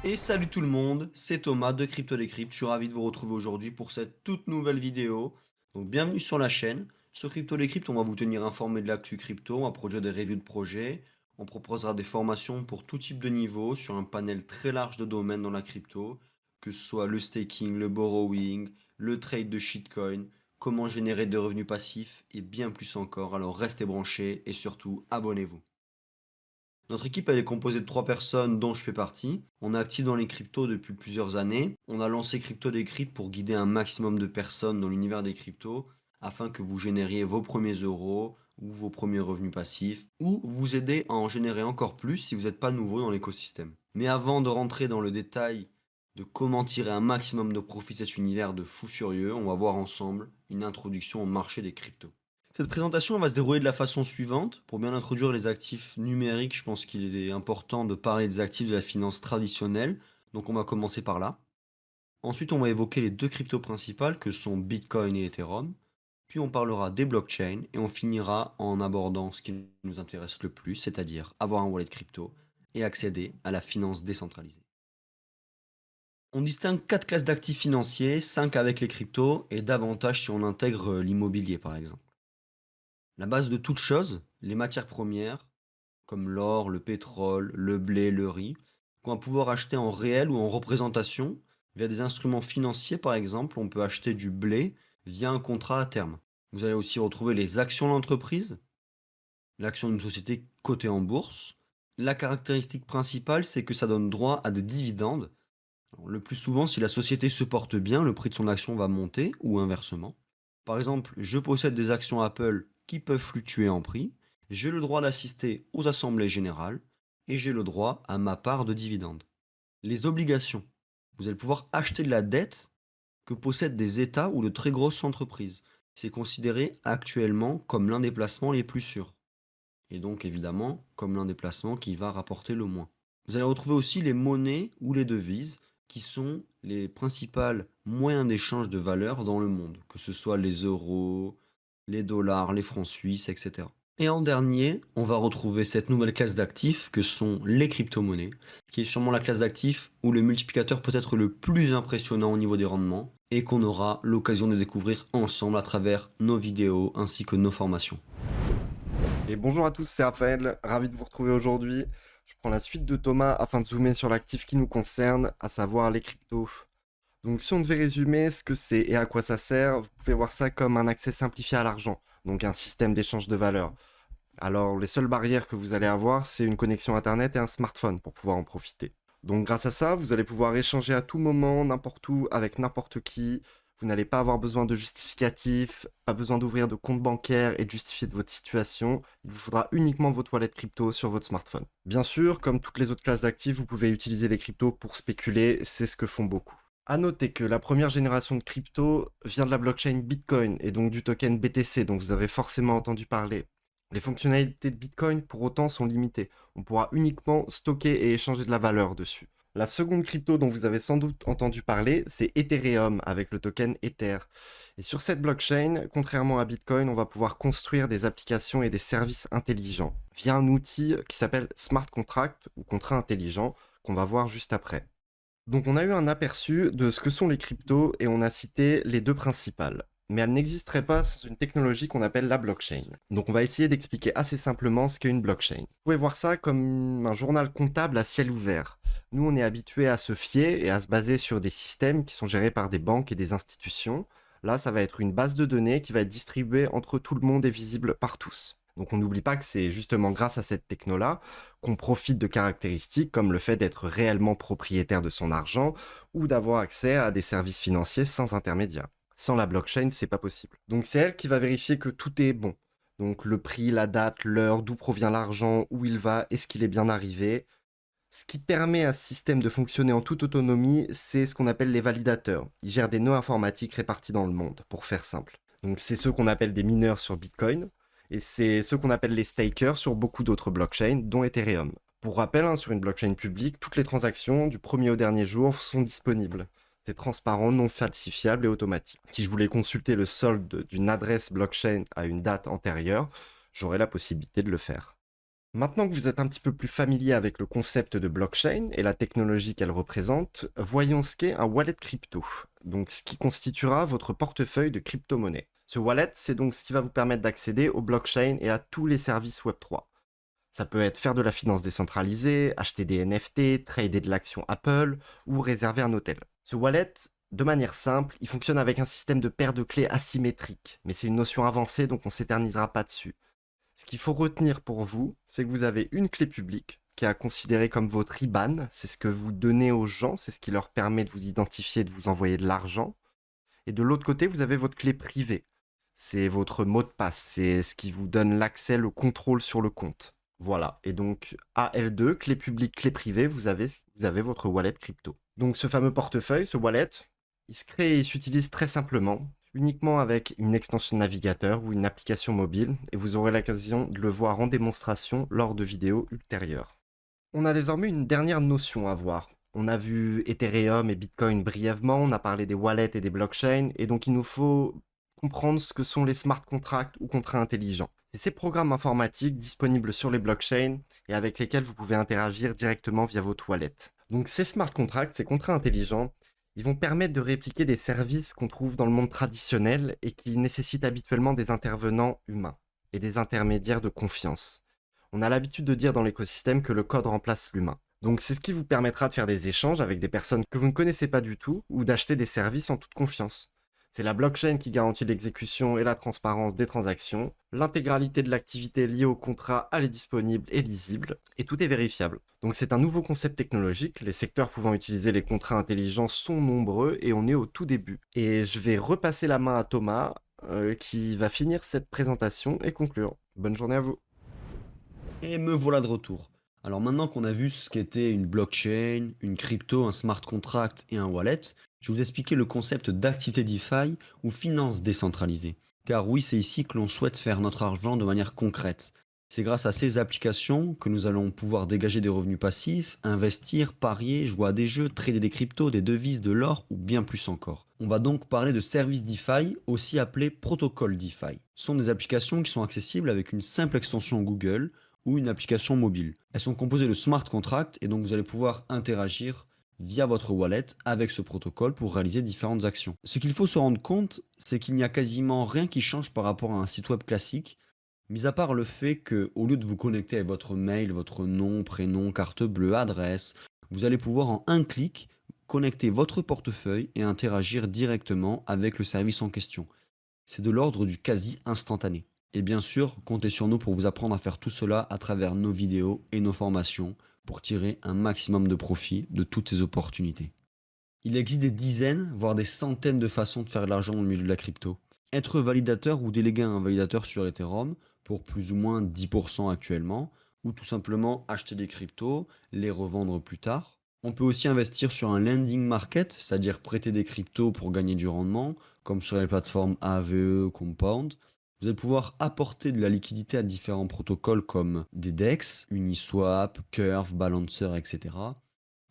Et salut tout le monde, c'est Thomas de Crypto Decrypt. Je suis ravi de vous retrouver aujourd'hui pour cette toute nouvelle vidéo. Donc bienvenue sur la chaîne. Sur Crypto Decrypt, on va vous tenir informé de l'actu crypto, on va produire des reviews de projets, on proposera des formations pour tout type de niveau sur un panel très large de domaines dans la crypto, que ce soit le staking, le borrowing, le trade de shitcoin, comment générer des revenus passifs et bien plus encore. Alors restez branchés et surtout abonnez-vous. Notre équipe, elle est composée de 3 personnes dont je fais partie. On est actif dans les cryptos depuis plusieurs années. On a lancé Crypto Decrypt pour guider un maximum de personnes dans l'univers des cryptos afin que vous génériez vos premiers euros ou vos premiers revenus passifs ou vous aider à en générer encore plus si vous n'êtes pas nouveau dans l'écosystème. Mais avant de rentrer dans le détail de comment tirer un maximum de profit de cet univers de fous furieux, on va voir ensemble une introduction au marché des cryptos. Cette présentation va se dérouler de la façon suivante. Pour bien introduire les actifs numériques, je pense qu'il est important de parler des actifs de la finance traditionnelle. Donc on va commencer par là. Ensuite, on va évoquer les deux cryptos principales que sont Bitcoin et Ethereum. Puis on parlera des blockchains et on finira en abordant ce qui nous intéresse le plus, c'est-à-dire avoir un wallet crypto et accéder à la finance décentralisée. On distingue 4 classes d'actifs financiers, 5 avec les cryptos et davantage si on intègre l'immobilier par exemple. La base de toute chose, les matières premières, comme l'or, le pétrole, le blé, le riz, qu'on va pouvoir acheter en réel ou en représentation via des instruments financiers par exemple. On peut acheter du blé via un contrat à terme. Vous allez aussi retrouver les actions de l'entreprise, l'action d'une société cotée en bourse. La caractéristique principale, c'est que ça donne droit à des dividendes. Alors, le plus souvent, si la société se porte bien, le prix de son action va monter ou inversement. Par exemple, je possède des actions Apple qui peuvent fluctuer en prix, j'ai le droit d'assister aux assemblées générales et j'ai le droit à ma part de dividendes. Les obligations. Vous allez pouvoir acheter de la dette que possèdent des États ou de très grosses entreprises. C'est considéré actuellement comme l'un des placements les plus sûrs. Et donc évidemment comme l'un des placements qui va rapporter le moins. Vous allez retrouver aussi les monnaies ou les devises qui sont les principaux moyens d'échange de valeur dans le monde, que ce soit les euros, les dollars, les francs suisses, etc. Et en dernier, on va retrouver cette nouvelle classe d'actifs que sont les crypto-monnaies, qui est sûrement la classe d'actifs où le multiplicateur peut être le plus impressionnant au niveau des rendements et qu'on aura l'occasion de découvrir ensemble à travers nos vidéos ainsi que nos formations. Et bonjour à tous, c'est Raphaël, ravi de vous retrouver aujourd'hui. Je prends la suite de Thomas afin de zoomer sur l'actif qui nous concerne, à savoir les cryptos. Donc si on devait résumer ce que c'est et à quoi ça sert, vous pouvez voir ça comme un accès simplifié à l'argent, donc un système d'échange de valeur. Alors les seules barrières que vous allez avoir, c'est une connexion Internet et un smartphone pour pouvoir en profiter. Donc grâce à ça, vous allez pouvoir échanger à tout moment, n'importe où, avec n'importe qui. Vous n'allez pas avoir besoin de justificatif, pas besoin d'ouvrir de compte bancaire et de justifier de votre situation. Il vous faudra uniquement votre wallet crypto sur votre smartphone. Bien sûr, comme toutes les autres classes d'actifs, vous pouvez utiliser les cryptos pour spéculer, c'est ce que font beaucoup. À noter que la première génération de crypto vient de la blockchain Bitcoin et donc du token BTC dont vous avez forcément entendu parler. Les fonctionnalités de Bitcoin pour autant sont limitées. On pourra uniquement stocker et échanger de la valeur dessus. La seconde crypto dont vous avez sans doute entendu parler, c'est Ethereum avec le token Ether. Et sur cette blockchain, contrairement à Bitcoin, on va pouvoir construire des applications et des services intelligents via un outil qui s'appelle Smart Contract ou contrat intelligent qu'on va voir juste après. Donc on a eu un aperçu de ce que sont les cryptos et on a cité les deux principales. Mais elles n'existeraient pas sans une technologie qu'on appelle la blockchain. Donc on va essayer d'expliquer assez simplement ce qu'est une blockchain. Vous pouvez voir ça comme un journal comptable à ciel ouvert. Nous on est habitués à se fier et à se baser sur des systèmes qui sont gérés par des banques et des institutions. Là ça va être une base de données qui va être distribuée entre tout le monde et visible par tous. Donc on n'oublie pas que c'est justement grâce à cette techno-là qu'on profite de caractéristiques comme le fait d'être réellement propriétaire de son argent ou d'avoir accès à des services financiers sans intermédiaire. Sans la blockchain, c'est pas possible. Donc c'est elle qui va vérifier que tout est bon. Donc le prix, la date, l'heure, d'où provient l'argent, où il va, est-ce qu'il est bien arrivé. Ce qui permet à ce système de fonctionner en toute autonomie, c'est ce qu'on appelle les validateurs. Ils gèrent des nœuds informatiques répartis dans le monde, pour faire simple. Donc c'est ceux qu'on appelle des mineurs sur Bitcoin, et c'est ceux qu'on appelle les stakers sur beaucoup d'autres blockchains, dont Ethereum. Pour rappel, hein, sur une blockchain publique, toutes les transactions, du premier au dernier jour, sont disponibles. C'est transparent, non falsifiable et automatique. Si je voulais consulter le solde d'une adresse blockchain à une date antérieure, j'aurais la possibilité de le faire. Maintenant que vous êtes un petit peu plus familier avec le concept de blockchain et la technologie qu'elle représente, voyons ce qu'est un wallet crypto, donc ce qui constituera votre portefeuille de crypto-monnaie. Ce wallet, c'est donc ce qui va vous permettre d'accéder au blockchain et à tous les services Web3. Ça peut être faire de la finance décentralisée, acheter des NFT, trader de l'action Apple ou réserver un hôtel. Ce wallet, de manière simple, il fonctionne avec un système de paire de clés asymétrique, mais c'est une notion avancée donc on s'éternisera pas dessus. Ce qu'il faut retenir pour vous, c'est que vous avez une clé publique qui est à considérer comme votre IBAN, c'est ce que vous donnez aux gens, c'est ce qui leur permet de vous identifier, de vous envoyer de l'argent. Et de l'autre côté, vous avez votre clé privée. C'est votre mot de passe, c'est ce qui vous donne l'accès, le contrôle sur le compte. Voilà, et donc AL2, clé publique, clé privée, vous avez votre wallet crypto. Donc ce fameux portefeuille, ce wallet, il se crée et il s'utilise très simplement, uniquement avec une extension de navigateur ou une application mobile, et vous aurez l'occasion de le voir en démonstration lors de vidéos ultérieures. On a désormais une dernière notion à voir. On a vu Ethereum et Bitcoin brièvement, on a parlé des wallets et des blockchains, et donc il nous faut comprendre ce que sont les smart contracts ou contrats intelligents. C'est ces programmes informatiques disponibles sur les blockchains et avec lesquels vous pouvez interagir directement via votre wallet. Donc ces smart contracts, ces contrats intelligents, ils vont permettre de répliquer des services qu'on trouve dans le monde traditionnel et qui nécessitent habituellement des intervenants humains et des intermédiaires de confiance. On a l'habitude de dire dans l'écosystème que le code remplace l'humain. Donc c'est ce qui vous permettra de faire des échanges avec des personnes que vous ne connaissez pas du tout ou d'acheter des services en toute confiance. C'est la blockchain qui garantit l'exécution et la transparence des transactions. L'intégralité de l'activité liée au contrat, elle est disponible et lisible, et tout est vérifiable. Donc c'est un nouveau concept technologique, les secteurs pouvant utiliser les contrats intelligents sont nombreux et on est au tout début. Et je vais repasser la main à Thomas, qui va finir cette présentation et conclure. Bonne journée à vous. Et me voilà de retour. Alors maintenant qu'on a vu ce qu'était une blockchain, une crypto, un smart contract et un wallet, je vais vous expliquer le concept d'activité DeFi ou finance décentralisée. Car oui, c'est ici que l'on souhaite faire notre argent de manière concrète. C'est grâce à ces applications que nous allons pouvoir dégager des revenus passifs, investir, parier, jouer à des jeux, trader des cryptos, des devises, de l'or ou bien plus encore. On va donc parler de services DeFi, aussi appelés protocoles DeFi. Ce sont des applications qui sont accessibles avec une simple extension Google ou une application mobile. Elles sont composées de smart contracts et donc vous allez pouvoir interagir via votre wallet avec ce protocole pour réaliser différentes actions. Ce qu'il faut se rendre compte, c'est qu'il n'y a quasiment rien qui change par rapport à un site web classique, mis à part le fait que, au lieu de vous connecter avec votre mail, votre nom, prénom, carte bleue, adresse, vous allez pouvoir en un clic connecter votre portefeuille et interagir directement avec le service en question. C'est de l'ordre du quasi instantané. Et bien sûr, comptez sur nous pour vous apprendre à faire tout cela à travers nos vidéos et nos formations pour tirer un maximum de profit de toutes ces opportunités. Il existe des dizaines, voire des centaines de façons de faire de l'argent dans le milieu de la crypto. Être validateur ou déléguer un validateur sur Ethereum pour plus ou moins 10% actuellement, ou tout simplement acheter des cryptos, les revendre plus tard. On peut aussi investir sur un lending market, c'est-à-dire prêter des cryptos pour gagner du rendement, comme sur les plateformes AVE, Compound. Vous allez pouvoir apporter de la liquidité à différents protocoles comme des DEX, Uniswap, Curve, Balancer, etc.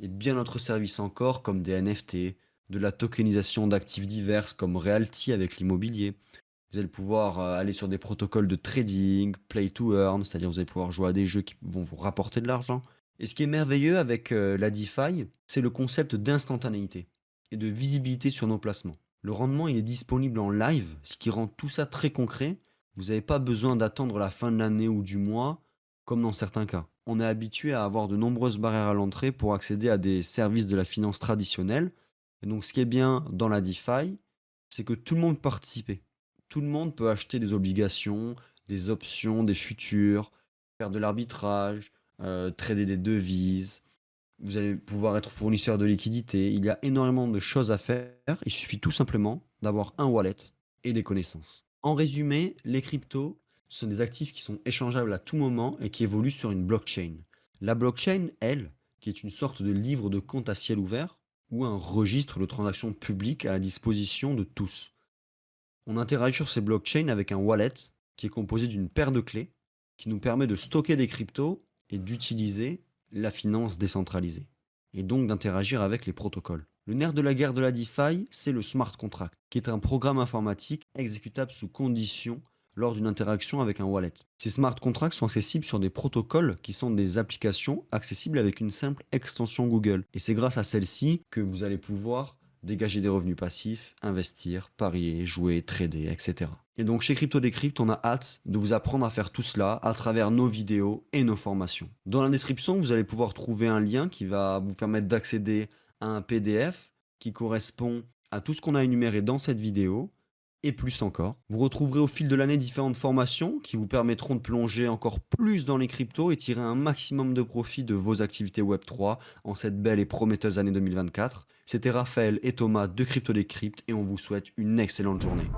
Et bien d'autres services encore comme des NFT, de la tokenisation d'actifs divers comme Realty avec l'immobilier. Vous allez pouvoir aller sur des protocoles de trading, play to earn, c'est-à-dire vous allez pouvoir jouer à des jeux qui vont vous rapporter de l'argent. Et ce qui est merveilleux avec la DeFi, c'est le concept d'instantanéité et de visibilité sur nos placements. Le rendement il est disponible en live, ce qui rend tout ça très concret. Vous n'avez pas besoin d'attendre la fin de l'année ou du mois, comme dans certains cas. On est habitué à avoir de nombreuses barrières à l'entrée pour accéder à des services de la finance traditionnelle. Et donc ce qui est bien dans la DeFi, c'est que tout le monde peut participer. Tout le monde peut acheter des obligations, des options, des futurs, faire de l'arbitrage, trader des devises. Vous allez pouvoir être fournisseur de liquidités. Il y a énormément de choses à faire. Il suffit tout simplement d'avoir un wallet et des connaissances. En résumé, les cryptos sont des actifs qui sont échangeables à tout moment et qui évoluent sur une blockchain. La blockchain, elle, qui est une sorte de livre de compte à ciel ouvert ou un registre de transactions publiques à la disposition de tous. On interagit sur ces blockchains avec un wallet qui est composé d'une paire de clés qui nous permet de stocker des cryptos et d'utiliser la finance décentralisée et donc d'interagir avec les protocoles. Le nerf de la guerre de la DeFi, c'est le smart contract, qui est un programme informatique exécutable sous conditions lors d'une interaction avec un wallet. Ces smart contracts sont accessibles sur des protocoles qui sont des applications accessibles avec une simple extension Google. Et c'est grâce à celle-ci que vous allez pouvoir dégager des revenus passifs, investir, parier, jouer, trader, etc. Et donc chez Crypto Decrypt, on a hâte de vous apprendre à faire tout cela à travers nos vidéos et nos formations. Dans la description, vous allez pouvoir trouver un lien qui va vous permettre d'accéder à un PDF qui correspond à tout ce qu'on a énuméré dans cette vidéo et plus encore. Vous retrouverez au fil de l'année différentes formations qui vous permettront de plonger encore plus dans les cryptos et tirer un maximum de profit de vos activités Web3 en cette belle et prometteuse année 2024. C'était Raphaël et Thomas de Crypto Decrypt et on vous souhaite une excellente journée.